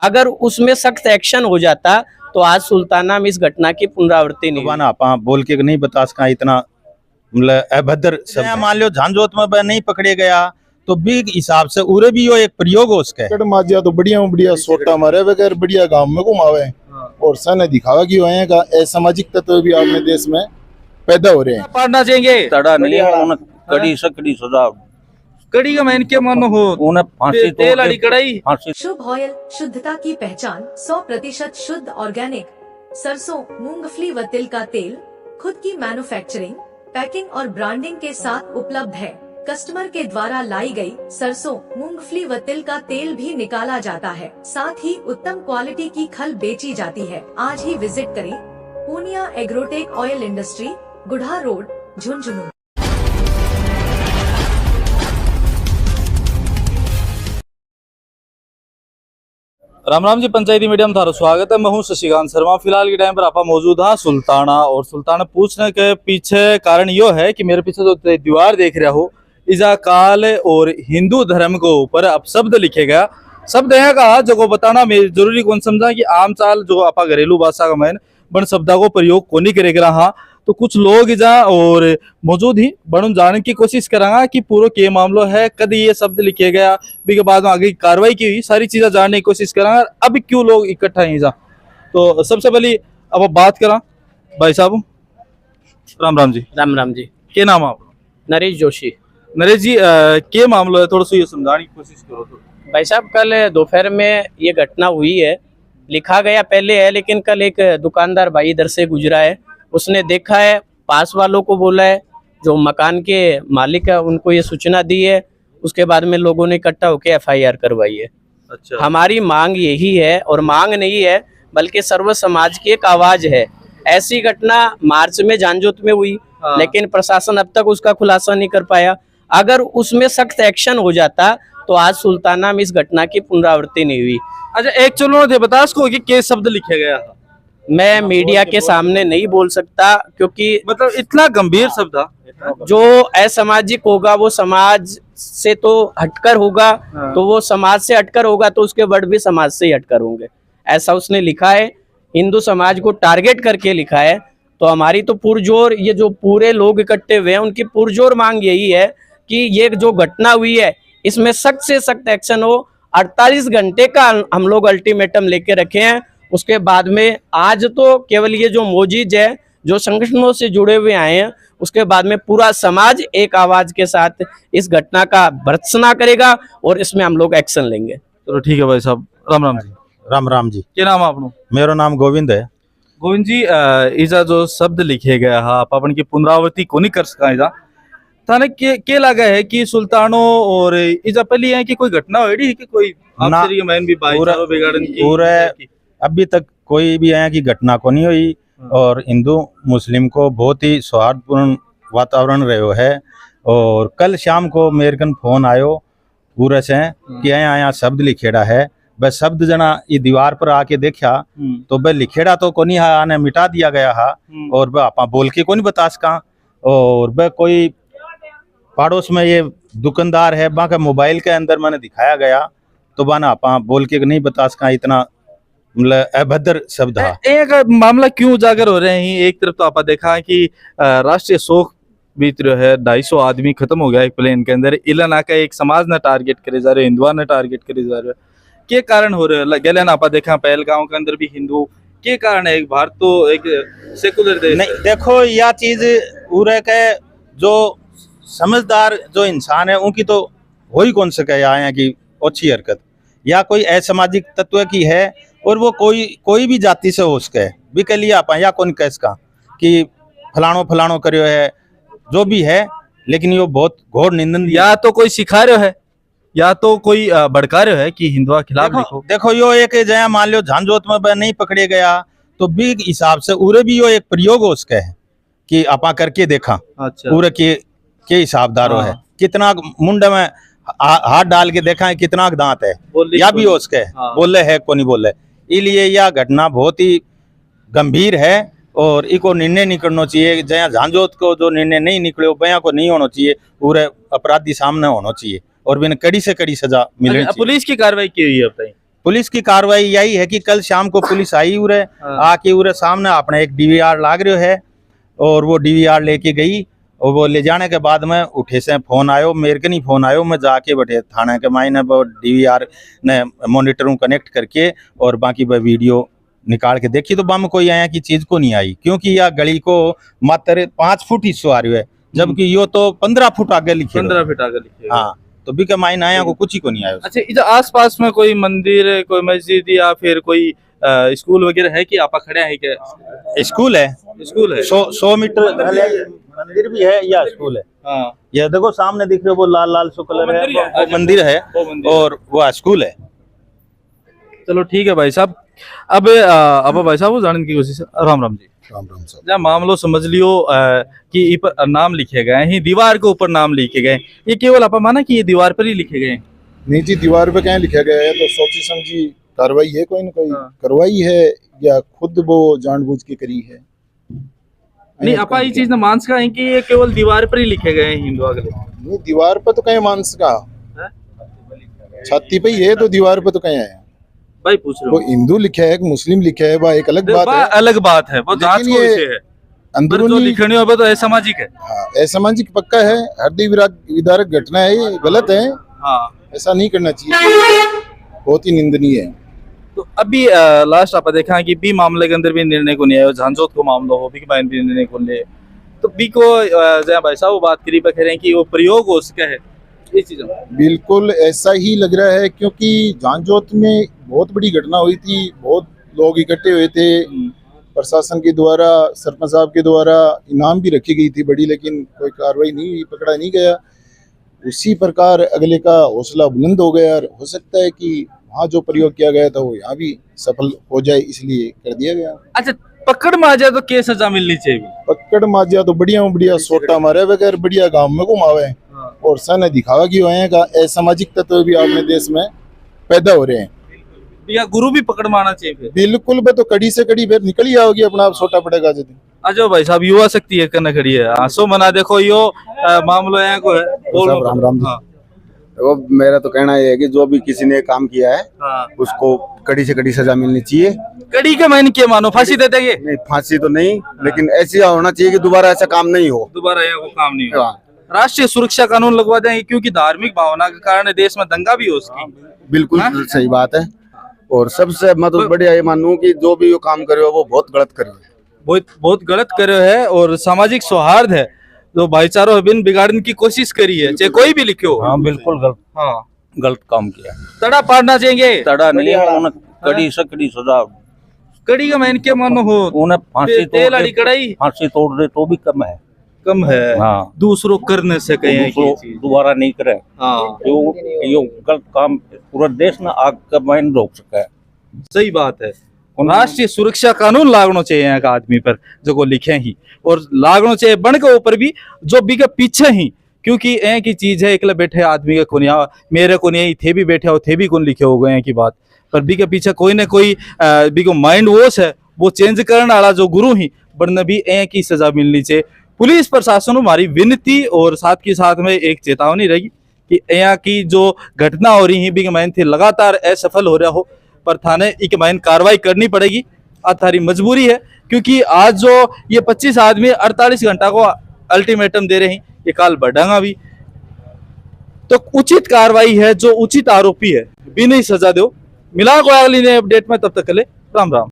अगर उसमें सख्त एक्शन हो जाता तो आज सुल्ताना में इस घटना की पुनरावृत्ति नहीं हुई। आप बोल के नहीं बता सका इतना मतलब अभद्र शब्द। मान लो झांझोत में वह नहीं पकड़े गया तो भी हिसाब से उरे भी यो एक प्रयोग हो उसके माजिया तो बढ़िया सोटा मारे वगैरह बढ़िया गांव में घुमावे और सन दिखावा कि वहाँ का असामाजिक तत्व भी अपने देश में पैदा हो रहे हैं। पढ़ना चाहिए तड़ा नहीं है उन्हें कड़ी से कड़ी सजा कड़ी का मैन क्या मानो हो उन्हें फांसी तेल वाली कढ़ाई। फांसी शुभ ऑयल शुद्धता की पहचान 100% शुद्ध ऑर्गेनिक सरसों मूंगफली व तिल का तेल खुद की मैन्युफैक्चरिंग पैकिंग और ब्रांडिंग के साथ उपलब्ध है। कस्टमर के द्वारा लाई गई सरसों मूंगफली व तिल का तेल भी निकाला जाता है, साथ ही उत्तम क्वालिटी की खल बेची जाती है। आज ही विजिट करें Purnia Agrotech oil industry, Gudha road, Jhunjhunu. Ram Ram ji, Panchayati media में थारा स्वागत है। मैं हूं शशिकांत शर्मा। फिलहाल के टाइम पर आप मौजूद हाँ सुल्ताना, और सुल्ताना पूछने के पीछे कारण यो है कि मेरे पीछे जो दीवार देख रहा हो इजा काल और हिंदू धर्म के ऊपर अब शब्द लिखे गया। शब्द है का जो बताना मैं जरूरी कौन समझा कि आम चाल जो आप घरेलू भाषा का मैन बन शब्दा को प्रयोग को नहीं करेगा। हाँ तो कुछ लोग इजा और मौजूद ही बन जानने की कोशिश करांगा कि पूरा के मामलो है, कद ये शब्द लिखे गया, के बाद में आगे कार्रवाई की हुई, सारी चीजें जानने की कोशिश करांगा। अब क्यों लोग इकट्ठा हैं इजा, तो सबसे पहले अब बात करा भाई साहब। राम राम जी। राम राम जी। क्या नाम है आपका? नरेश जोशी। नरेश जी, क्या मामलो है, थोड़ा सा ये समझाने की कोशिश करो। तो भाई साहब कल दोपहर में ये घटना हुई है, लिखा गया पहले है, लेकिन कल एक दुकानदार भाई इधर से गुजरा है, उसने देखा है, पास वालों को बोला है, जो मकान के मालिक है उनको ये सूचना दी है, उसके बाद में लोगों ने इकट्ठा होकर एफआईआर करवाई है। अच्छा, हमारी मांग यही है, और मांग नहीं है बल्कि सर्व समाज की एक आवाज है। ऐसी घटना मार्च में झांझोत में हुई, लेकिन प्रशासन अब तक उसका खुलासा नहीं कर पाया। अगर उसमें सख्त एक्शन हो जाता तो आज सुल्ताना में इस घटना की पुनरावृत्ति नहीं हुई। अच्छा, एक चलो थे बता उसको कि क्या शब्द लिखे गया था। मैं मीडिया के सामने नहीं बोल सकता, क्योंकि मतलब इतना गंभीर शब्द था। जो असामाजिक होगा वो समाज से तो हटकर होगा, तो वो समाज से हटकर होगा तो उसके वर्ड भी समाज से ही हटकर होंगे, ऐसा उसने लिखा है। हिंदू समाज को टारगेट करके लिखा है। तो हमारी तो पुरजोर, ये जो पूरे लोग इकट्ठे हुए हैं उनकी पुरजोर मांग यही है कि ये जो घटना हुई है इसमें सख्त से सख्त एक्शन हो। 48 घंटे का हम लोग अल्टीमेटम लेके रखे हैं। उसके बाद में आज तो केवल ये जो मौजूद है, जो संगठनों से जुड़े हुए आए हैं, उसके बाद में पूरा समाज एक आवाज के साथ इस घटना का भर्त्सना करेगा और इसमें हम लोग एक्शन लेंगे। चलो ठीक है भाई साहब। राम राम जी। राम राम जी। क्या नाम है आपनो? मेरा नाम गोविंद है। गोविंद जी, इजा जो शब्द लिखे गया है आप अपन की पुनरावृत्ति को नहीं कर सका इजा थाने के लगा है कि सुल्तानो और इजा पहली है कि कोई घटना हुई कि कोई आपसे मैन भी भाईचारा बिगाड़न की पूरे अभी तक कोई भी है कि घटना को नहीं हुई, और हिंदू मुस्लिम को बहुत ही सौहार्दपूर्ण वातावरण रहो है। और कल शाम को मेरे कन फोन आयो पूरे से कि यहाँ शब्द लिखेड़ा है, वह शब्द जना ये दीवार पर आके देखा तो वह लिखेड़ा तो को नहीं आने मिटा दिया गया है, और वह आप बोल के को नहीं बता सका। और वह कोई पड़ोस में ये दुकानदार है, वहाँ का मोबाइल के अंदर मैंने दिखाया गया, तो वह ना आप बोल के नहीं बता सका इतना मतलब अभद्र शब्द है। एक मामला क्यों उजागर हो रहे हैं? एक तरफ तो आप देखा कि राष्ट्रीय शोक बीत रहा है, 250 आदमी खत्म हो गया एक प्लेन के अंदर। इलाना का एक समाज ने टारगेट करे जा रहे, हिंदुआ ने टारगेट करे जा रहे, क्या कारण हो रहे हैं? गले ना आप देखा पहलगांव के अंदर भी हिंदू, क्या कारण है? एक भारत तो एक सेकुलर देश नहीं, देखो यह चीज पूरे के जो समझदार जो इंसान है उनकी तो हो ही कौन सके आए कि अच्छी हरकत या कोई असामाजिक तत्व की है, और वो कोई भी जाति से हो सके भी के लिए आप या कौन कह सका कि फलाणो करियो है जो भी है, लेकिन ये बहुत घोर निंदनीय। या तो कोई सिखा रहे है या तो कोई भड़का रहे है कि हिंदुआ खिलाफ देखो यो एक जया मान लो झांझोत में वह नहीं पकड़े गया तो भी हिसाब से उरे भी यो एक प्रयोग हो सके है कि आपा करके देखा। अच्छा, पूरे के हिसाबदारो है, कितना मुंड में हाथ डाल के देखा है कितना दांत है, या भी हो सके बोले है को नहीं बोले। इसलिए यह घटना बहुत ही गंभीर है और इको निर्णय नहीं करना चाहिए। जहाँ झांझोत को जो निर्णय नहीं निकले बया को नहीं होना चाहिए, पूरे अपराधी सामने होना चाहिए और बिन कड़ी से कड़ी सजा मिलनी चाहिए। पुलिस की कार्रवाई की हुई है? पुलिस की कार्रवाई यही है कि कल शाम को पुलिस आई उरे, आके उरे सामने अपने एक डीवीआर लाग रहा है और वो डीवीआर लेके गई और वो ले जाने के बाद में उठे से फोन आयो, मेरे के नहीं फोन आयो, मैं जाके बैठे थाने के मायने वो डीवीआर ने मॉनिटर कनेक्ट करके और बाकी वह वीडियो निकाल के देखी तो बम कोई आया की चीज को नहीं आई, क्योंकि यह गली को मात्र 5 फुट हिस्सो आ रही है, जबकि यो तो 15 फुट आगे लिखे 15 फीट आगे लिखे। हाँ, तो बी के मायने आया को कुछ ही को नहीं आया। अच्छा, इधर आसपास में कोई मंदिर, कोई मस्जिद या फिर कोई स्कूल वगैरह है कि आप खड़े हैं क्या? स्कूल है, स्कूल है। 100 मीटर मंदिर भी है या स्कूल है। हाँ, ये देखो सामने दिख रहे हो वो लाल लाल सो कलर है, वो मंदिर है वो मंदिर और वो स्कूल है। चलो ठीक है भाई साहब। अब भाई साहब वो जानने की कोशिश। राम राम जी। राम राम साहब। जब मामलो समझ लियो कि इ पर नाम लिखे गए हैं, दीवार के ऊपर नाम लिखे गए, ये केवल आप माना कि ये दीवार पर ही लिखे गए? नहीं जी, दीवार पे कहीं लिखा गया है तो सोची समझी कार्रवाई है, कोई ना कोई हाँ। करवाई है या खुद वो जानबूझ के करी है। नहीं, आप ये चीज ना मानस का है कि ये केवल दीवार पर ही लिखे गए हैं हिंदू अगले? नहीं, दीवार पे तो कहीं मांस का हैं? छाती पे ही है, तो दीवार पे तो कहीं है। भाई पूछ रहे वो हो, हिंदू लिखा है कि मुस्लिम लिखा है, वह एक अलग बात है। अलग बात है, वो लेकिन जांच को ये विषय है। पर जो अंदरूनी लिखनी हो तो असामाजिक है। हाँ, असामाजिक पक्का है, हृदय विदारक घटना है, ये गलत है, हाँ, ऐसा नहीं करना चाहिए, बहुत ही निंदनीय है। तो अभी लास्ट आप देखा है कि बी मामले के अंदर भी निर्णय को नहीं आया, झांझोत को मामला हो बी के बारे में निर्णय को ले, तो बी को जया भाई साहब वो बात करी कह रहे हैं कि वो प्रयोग हो सके है ये चीज। बिल्कुल ऐसा ही लग रहा है, क्योंकि झांझोत में बहुत बड़ी घटना हुई थी, बहुत लोग इकट्ठे हुए थे, प्रशासन के द्वारा, सरपंच साहब के द्वारा इनाम भी रखी गई थी बड़ी, लेकिन कोई कार्रवाई नहीं हुई, पकड़ा नहीं गया। उसी प्रकार अगले का हौसला बुलंद हो गया और हो सकता है कि वहाँ जो प्रयोग किया गया था वो यहाँ भी सफल हो जाए, इसलिए कर दिया गया। अच्छा, पकड़ में आ जाए तो क्या सजा मिलनी चाहिए? पकड़ माजिया तो बढ़िया सोटा मारे बगैर बढ़िया गांव में घुमावे और सन दिखावा की हुए का असामाजिक तत्व भी अपने देश में पैदा हो रहे हैं। या गुरु भी पकड़ में आना चाहिए फिर? बिल्कुल, बे तो कड़ी से कड़ी फिर निकल ही आओगी, अपना आप छोटा पड़ेगा जब। अजो भाई साहब, युवा शक्ति है करना खड़ी है, आंसू मना देखो यो मामलो यहाँ को है। बोलो। राम राम जी। हाँ, देखो, मेरा तो कहना ये है कि जो भी किसी ने काम किया है हाँ। उसको कड़ी से कड़ी सजा मिलनी चाहिए। कड़ी के मैंने क्या मानो, फांसी दे देंगे? नहीं, फांसी तो नहीं, लेकिन ऐसी होना चाहिए कि दोबारा ऐसा काम नहीं हो। दोबारा यहाँ को काम नहीं हो। हाँ, राष्ट्रीय सुरक्षा कानून लगवा देंगे, क्योंकि धार्मिक भावना के कारण देश में दंगा भी हो उसकी। बिल्कुल हाँ? सही बात है। और सबसे मैं तो बढ़िया ये मानूं कि जो भी वो काम करे हो वो बहुत गलत करे हो। बहुत गलत करे है और सामाजिक सौहार्द है जो भाईचारा बिन बिगाड़ने की कोशिश करी है, चाहे कोई भी लिखे हो। हाँ बिल्कुल गलत, हाँ, गलत काम किया। तड़ा पाड़ना चाहिए। तड़ा नहीं, उन्हें कड़ी से कड़ी सजा, कड़ी का मैंने क्या मानो हो, उन्हें फांसी तेल वाली कड़ाई फांसी तोड़ दे तो भी कम है। कम है। हाँ, दूसरों करने से कहीं दोबारा नहीं करे। हाँ, यो गलत काम पूरा देश में आग का मैन रोक सका है। सही बात है। राष्ट्रीय सुरक्षा कानून लागनो चाहिए यहाँ का आदमी पर जो को लिखे ही, और लागनो चाहिए बन के ऊपर भी जो भी के पीछे ही, क्योंकि एक ही चीज है, एकले बैठे आदमी के कोनिया मेरे को नहीं थे भी बैठे हो थे भी कौन लिखे हो गए की बात, पर बी के पीछे कोई ना कोई बी को माइंड वॉश है, वो चेंज करने वाला जो गुरु ही बनने भी एक ही सजा मिलनी चाहिए। पुलिस प्रशासन हमारी विनती और साथ के साथ में एक चेतावनी रहेगी कि यहाँ की जो घटना हो रही है बी के माइंड थी लगातार असफल हो रहा हो, पर थाने एक माइन कार्रवाई करनी पड़ेगी, थारी मजबूरी है, क्योंकि आज जो ये 25 आदमी 48 घंटा को अल्टीमेटम दे रहे हैं, ये काल बढ़ांगा भी, तो उचित कार्रवाई है, जो उचित आरोपी है बिना ही सजा दो। मिला को अगली नए अपडेट में, तब तक के लिए राम राम।